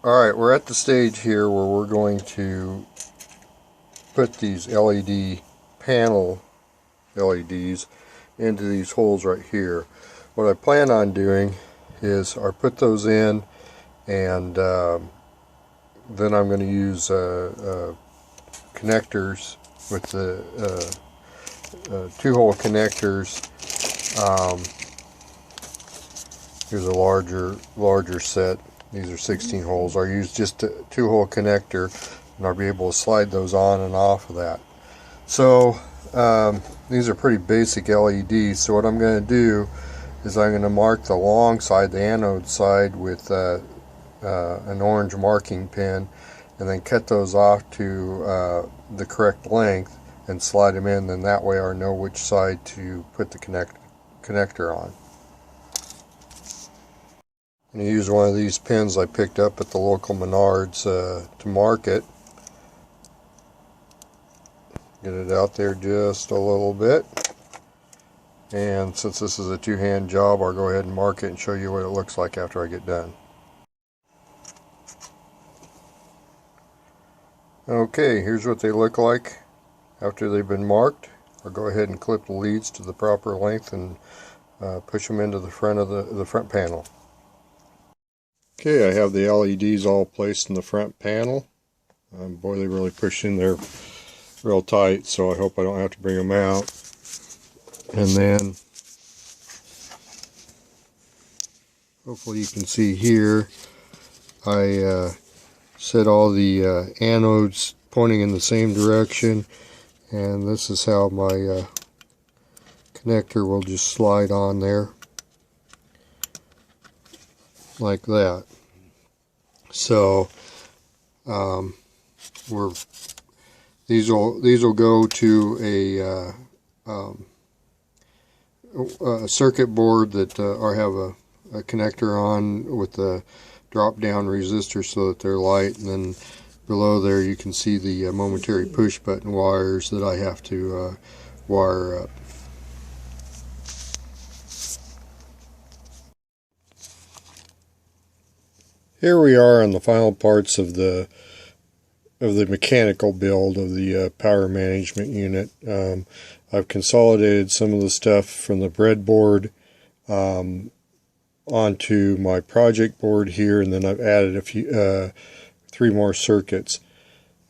Alright, we're at the stage here where we're going to put these LED panel LEDs into these holes right here. What I plan on doing is I put those in, and then I'm going to use connectors with the 2-hole connectors. Here's a larger set. These are 16 holes. I use just a 2-hole connector, and I'll be able to slide those on and off of that. So these are pretty basic LEDs. So what I'm going to do is I'm going to mark the long side, the anode side, with an orange marking pen, and then cut those off to the correct length and slide them in. Then that way I know which side to put the connector on. I'm going to use one of these pins I picked up at the local Menards to mark it. Get it out there just a little bit. And since this is a two-hand job, I'll go ahead and mark it and show you what it looks like after I get done. Okay, here's what they look like after they've been marked. I'll go ahead and clip the leads to the proper length and push them into the front of the front panel. Okay, I have the LEDs all placed in the front panel. Boy, they really pushed in there real tight, so I hope I don't have to bring them out. And then hopefully you can see here, I set all the anodes pointing in the same direction, and this is how my connector will just slide on there like that. So these will go to a circuit board that I have a connector on with the drop down resistor so that they're light, and then below there you can see the momentary push button wires that I have to wire up. Here we are on the final parts of the mechanical build of the power management unit. I've consolidated some of the stuff from the breadboard onto my project board here, and then I've added a few 3 more circuits.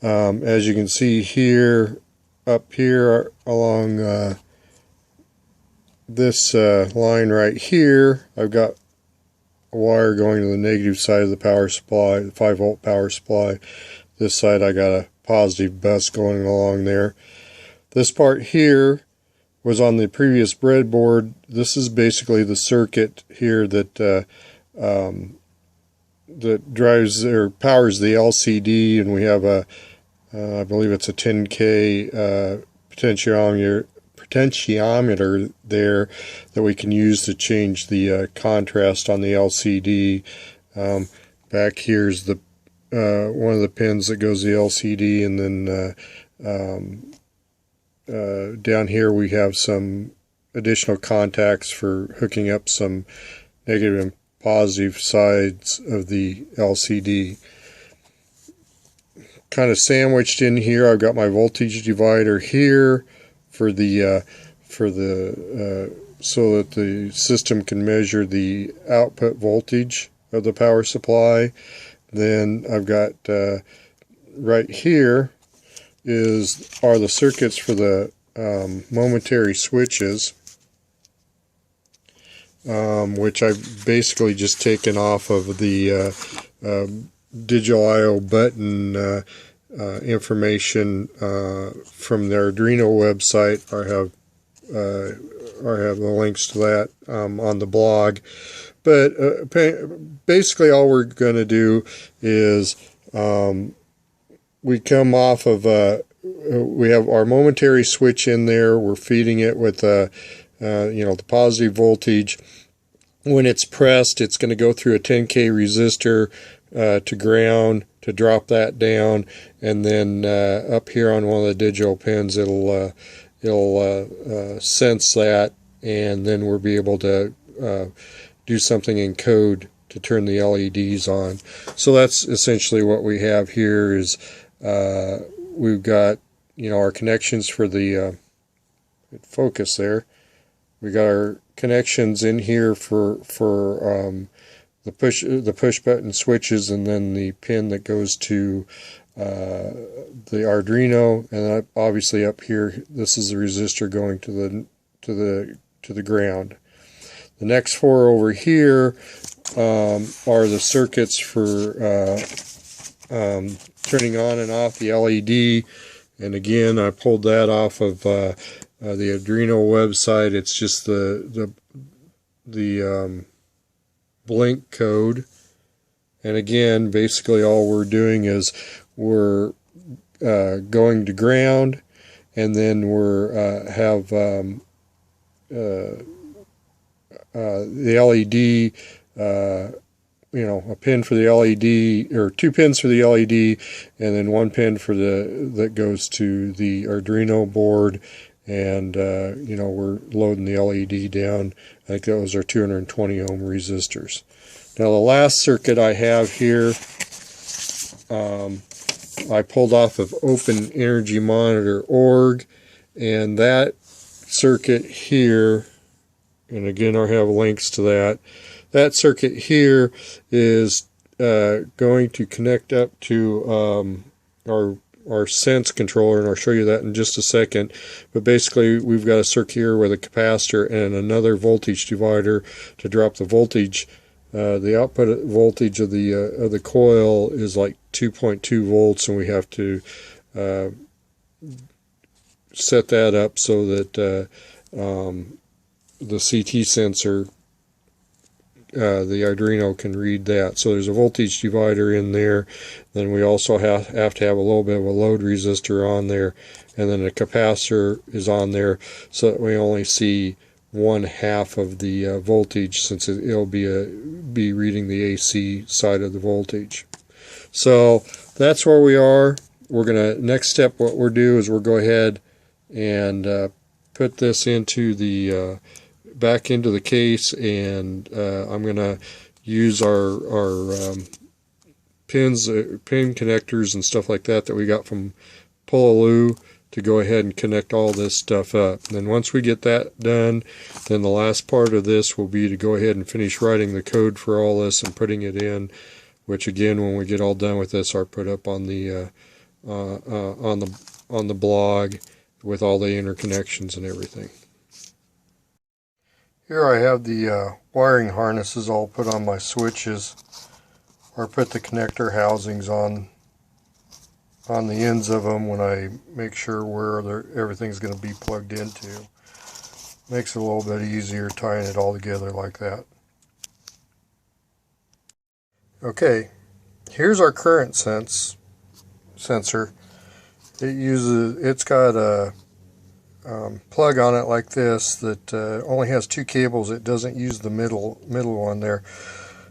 As you can see here, up here along this line right here, I've got a wire going to the negative side of the power supply, the 5-volt power supply. This side I got a positive bus going along there. This part here was on the previous breadboard. This is basically the circuit here that that drives or powers the LCD, and we have a I believe it's a 10K potentiometer there that we can use to change the contrast on the LCD. Back here's the one of the pins that goes to the LCD, and then down here we have some additional contacts for hooking up some negative and positive sides of the LCD. Kind of sandwiched in here, I've got my voltage divider here for the so that the system can measure the output voltage of the power supply. Then I've got right here are the circuits for the momentary switches, which I've basically just taken off of the digital I/O button information from the Arduino website. I have the links to that on the blog. But basically all we're going to do is we come off of we have our momentary switch in there. We're feeding it with the positive voltage. When it's pressed, it's going to go through a 10K resistor to ground to drop that down, and then up here on one of the digital pins, it'll sense that, and then we'll be able to do something in code to turn the LEDs on. So that's essentially what we have here. Is we've got, you know, our connections for the focus there. We got our connections in here for the push button switches, and then the pin that goes to the Arduino, and obviously up here this is the resistor going to the ground. The next four over here are the circuits for turning on and off the LED. And again, I pulled that off of the Arduino website. It's just the blink code. And again, basically all we're doing is we're going to ground, and then we're have the LED, you know, a pin for the LED, or two pins for the LED, and then one pin for that goes to the Arduino board. And you know, we're loading the LED down. I think those are 220 ohm resistors. Now the last circuit I have here, I pulled off of OpenEnergyMonitor.org, and that circuit here, and again I have links to that. That circuit here is going to connect up to our sense controller, and I'll show you that in just a second. But basically we've got a circuit here with a capacitor and another voltage divider to drop the voltage. The output voltage of the coil is like 2.2 volts, and we have to set that up so that the CT sensor, the Arduino, can read that. So there's a voltage divider in there. Then we also have to have a little bit of a load resistor on there, and then a capacitor is on there, so that we only see 1/2 of the voltage, since it'll be reading the AC side of the voltage. So that's where we are. We're gonna, next step, what we'll do is we'll go ahead and put this into the back into the case, and I'm gonna use our pin connectors and stuff like that we got from Pololu to go ahead and connect all this stuff up. And then once we get that done, then the last part of this will be to go ahead and finish writing the code for all this and putting it in, which again, when we get all done with this, I'll put up on the blog with all the interconnections and everything. Here I have the wiring harnesses all put on my switches, or put the connector housings on the ends of them when I make sure where everything's going to be plugged into. Makes it a little bit easier tying it all together like that. Okay, here's our current sensor. It's got a plug on it like this that only has two cables. It doesn't use the middle one there.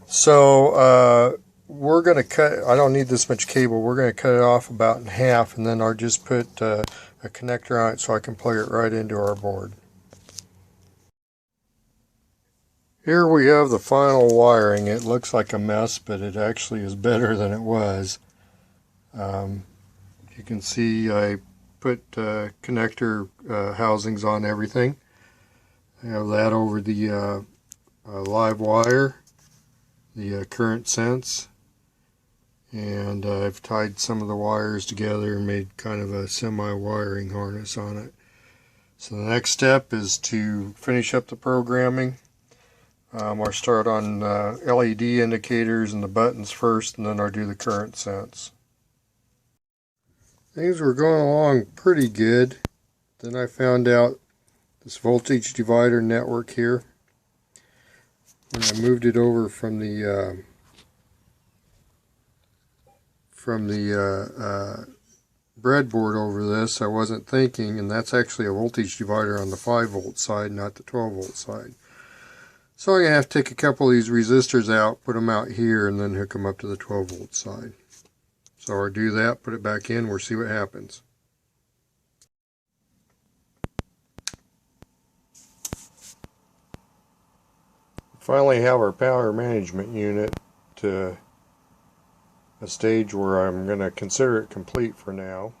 So we're going to cut, I don't need this much cable, we're going to cut it off about in half, and then I'll just put a connector on it so I can plug it right into our board. Here we have the final wiring. It looks like a mess, but it actually is better than it was. You can see I put connector housings on everything. I have that over the live wire, the current sense, and I've tied some of the wires together and made kind of a semi-wiring harness on it. So the next step is to finish up the programming. I'll start on LED indicators and the buttons first, and then I'll do the current sense. Things were going along pretty good. Then I found out this voltage divider network here. When I moved it over from the breadboard over this, I wasn't thinking, and that's actually a voltage divider on the 5-volt side, not the 12-volt side. So I'm going to have to take a couple of these resistors out, put them out here, and then hook them up to the 12-volt side. So I'll do that, put it back in, we'll see what happens. finally have our power management unit to a stage where I'm going to consider it complete for now.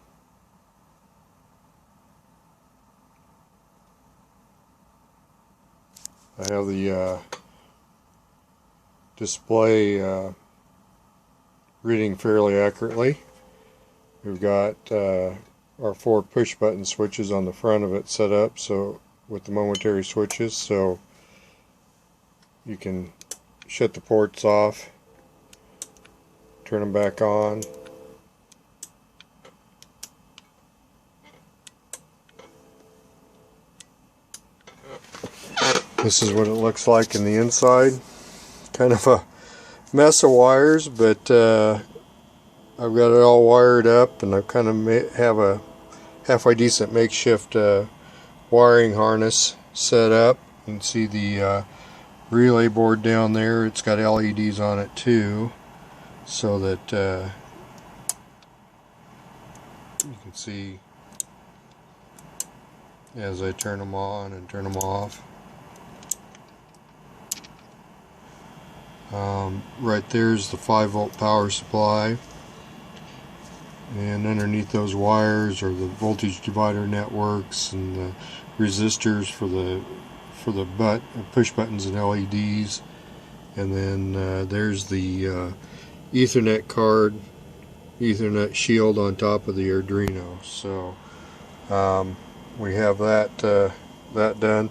I have the display reading fairly accurately. We've got our 4 push button switches on the front of it set up so with the momentary switches, so you can shut the ports off, turn them back on. This is what it looks like in the inside. Kind of a mess of wires, but I've got it all wired up, and I kind of have a halfway decent makeshift wiring harness set up. You can see the relay board down there. It's got LEDs on it too, so that you can see as I turn them on and turn them off. Right there's the 5-volt power supply, and underneath those wires are the voltage divider networks and the resistors for the push buttons and LEDs, and then there's the Ethernet card, Ethernet shield on top of the Arduino. So we have that done.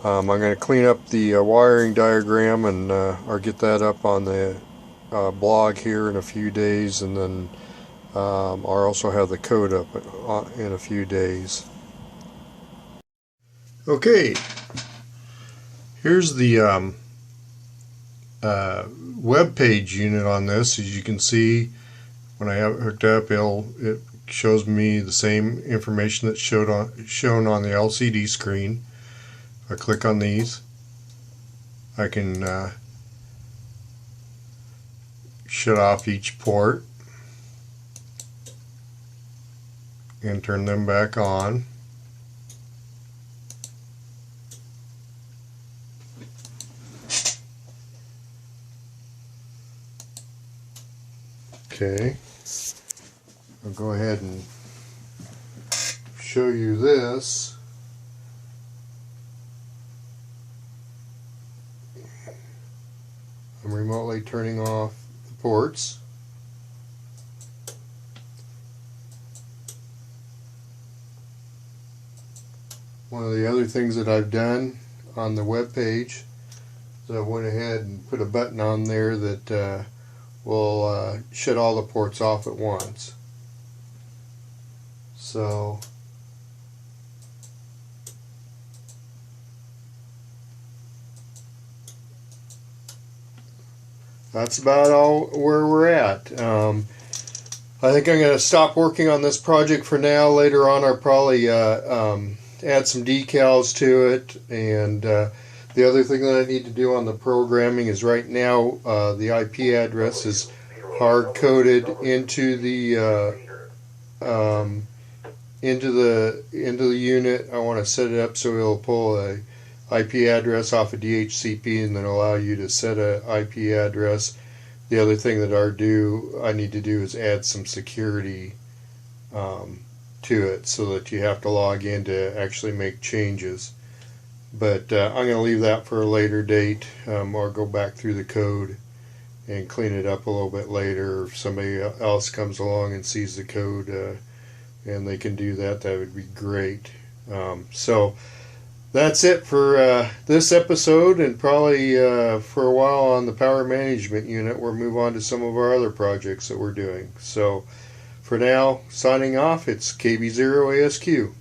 I'm going to clean up the wiring diagram, and I'll get that up on the blog here in a few days, and then I'll also have the code up in a few days. Okay, here's the web page unit on this. As you can see, when I have it hooked up, it shows me the same information that's shown on the LCD screen. I click on these, I can shut off each port and turn them back on. Okay, I'll go ahead and show you this. I'm remotely turning off the ports. One of the other things that I've done on the web page is I went ahead and put a button on there that will shut all the ports off at once. So that's about all where we're at. I think I'm going to stop working on this project for now. Later on I'll probably add some decals to it, and the other thing that I need to do on the programming is right now the IP address is hard coded into the unit. I want to set it up so it'll pull a IP address off of DHCP and then allow you to set a IP address. The other thing that I need to do is add some security to it so that you have to log in to actually make changes. But I'm going to leave that for a later date, or go back through the code and clean it up a little bit later. If somebody else comes along and sees the code and they can do that, that would be great. So that's it for this episode, and probably for a while on the power management unit. We'll move on to some of our other projects that we're doing. So for now, signing off, it's KB0ASQ.